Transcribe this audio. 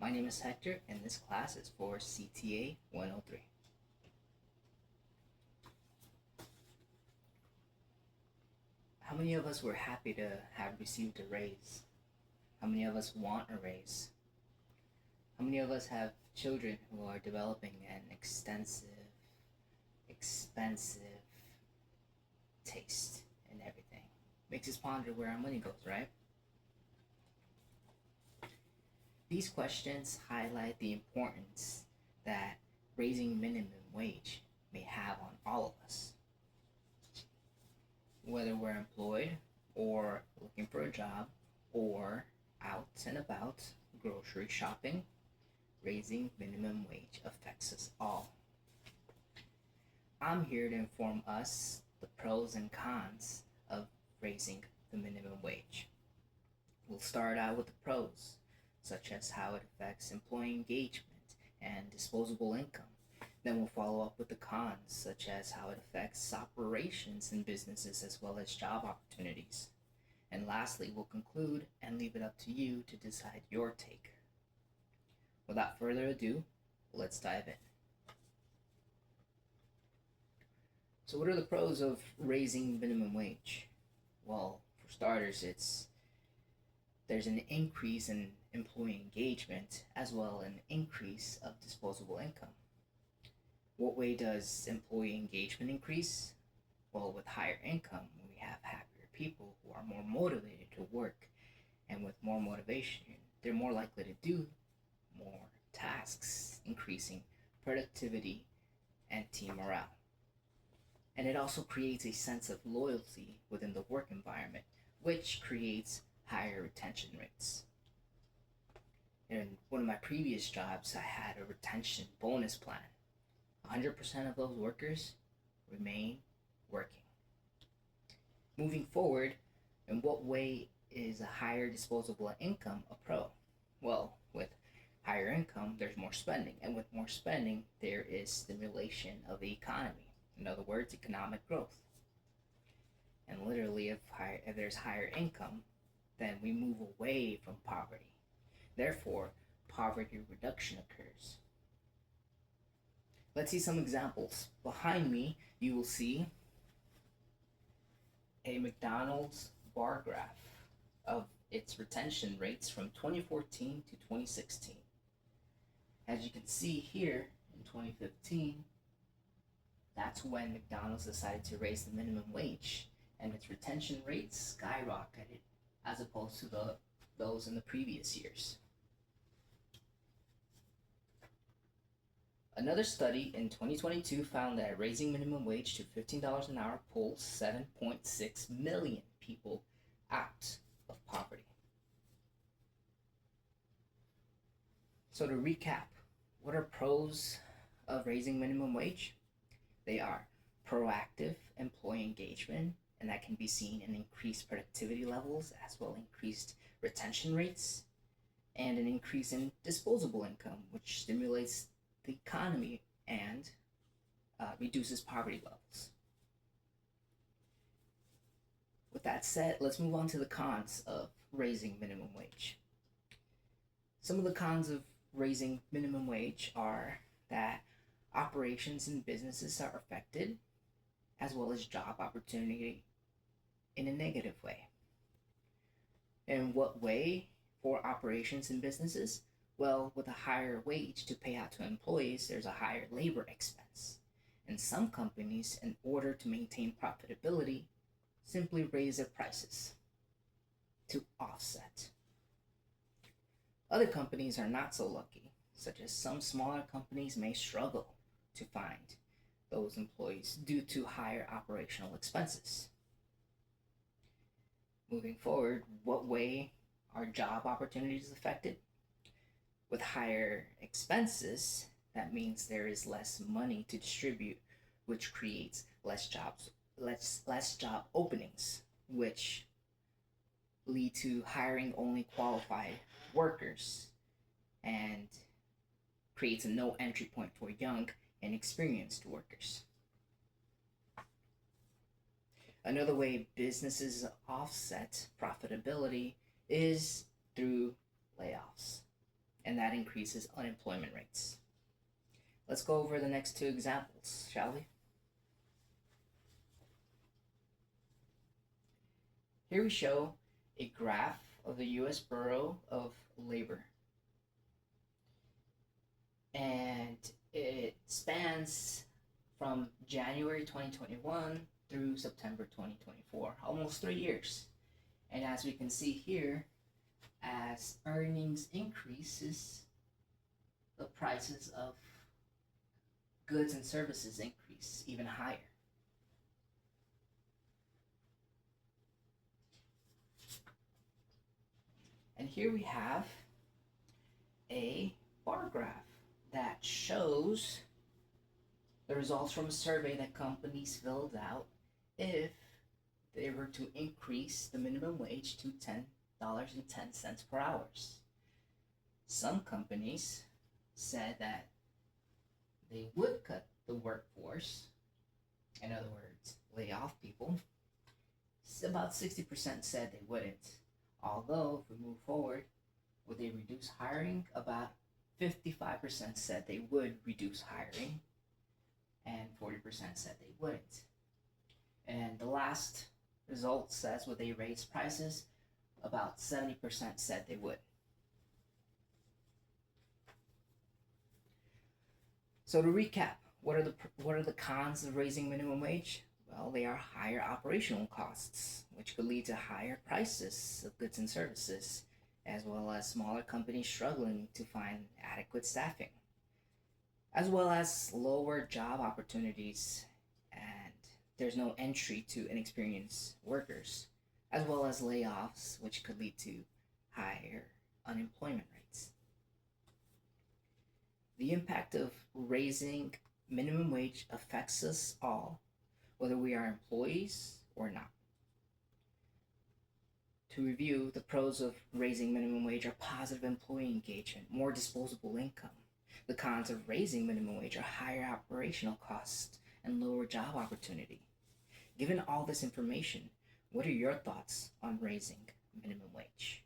My name is Hector, and this class is for CTA 103. How many of us were happy to have received a raise? How many of us want a raise? How many of us have children who are developing an extensive, expensive taste in everything? Makes us ponder where our money goes, right? These questions highlight the importance that raising minimum wage may have on all of us. Whether we're employed or looking for a job or out and about grocery shopping, raising minimum wage affects us all. I'm here to inform us the pros and cons of raising the minimum wage. We'll start out with the pros, such as how it affects employee engagement and disposable income. Then we'll follow up with the cons, such as how it affects operations in businesses as well as job opportunities. And lastly, we'll conclude and leave it up to you to decide your take. Without further ado, let's dive in. So what are the pros of raising minimum wage? Well, for starters, there's an increase in employee engagement as well as an increase of disposable income. What way does employee engagement increase? Well, with higher income, we have happier people who are more motivated to work, and with more motivation, they're more likely to do more tasks, increasing productivity and team morale. And it also creates a sense of loyalty within the work environment, which creates higher retention rates. In one of my previous jobs, I had a retention bonus plan. 100% of those workers remain working. Moving forward, in what way is a higher disposable income a pro? Well, with higher income, there's more spending, and with more spending, there is stimulation of the economy. In other words, economic growth. And literally, if there's higher income, then we move away from poverty. Therefore, poverty reduction occurs. Let's see some examples. Behind me, you will see a McDonald's bar graph of its retention rates from 2014 to 2016. As you can see here, in 2015, that's when McDonald's decided to raise the minimum wage, and its retention rates skyrocketed as opposed to those in the previous years. Another study in 2022 found that raising minimum wage to $15 an hour pulls 7.6 million people out of poverty. So to recap, what are pros of raising minimum wage? They are proactive employee engagement, and that can be seen in increased productivity levels as well as increased retention rates, and an increase in disposable income, which stimulates the economy and reduces poverty levels. With that said, let's move on to the cons of raising minimum wage. Some of the cons of raising minimum wage are that operations and businesses are affected, as well as job opportunity in a negative way. In what way for operations and businesses? Well, with a higher wage to pay out to employees, there's a higher labor expense. And some companies, in order to maintain profitability, simply raise their prices to offset. Other companies are not so lucky, such as some smaller companies may struggle to find those employees due to higher operational expenses. Moving forward, what way are job opportunities affected? With higher expenses, that means there is less money to distribute, which creates less job openings, which lead to hiring only qualified workers and creates a no entry point for young and experienced workers. Another way businesses offset profitability is through layoffs. and that increases unemployment rates. Let's go over the next two examples, shall we? Here we show a graph of the US Bureau of Labor. And it spans from January 2021 through September 2024, almost 3 years. And as we can see here, as earnings increases, the prices of goods and services increase even higher. And here we have a bar graph that shows the results from a survey that companies filled out if they were to increase the minimum wage to $10.10 per hour. Some companies said that they would cut the workforce, in other words, lay off people. About 60% said they wouldn't. Although, if we move forward, would they reduce hiring? About 55% said they would reduce hiring, and 40% said they wouldn't. And the last result says, would they raise prices? About 70% said they would. So to recap, what are the cons of raising minimum wage? Well, they are higher operational costs, which could lead to higher prices of goods and services, as well as smaller companies struggling to find adequate staffing, as well as lower job opportunities, and there's no entry to inexperienced workers, as well as layoffs, which could lead to higher unemployment rates. The impact of raising minimum wage affects us all, whether we are employees or not. To review, the pros of raising minimum wage are positive employee engagement, more disposable income. The cons of raising minimum wage are higher operational costs and lower job opportunity. Given all this information, what are your thoughts on raising minimum wage?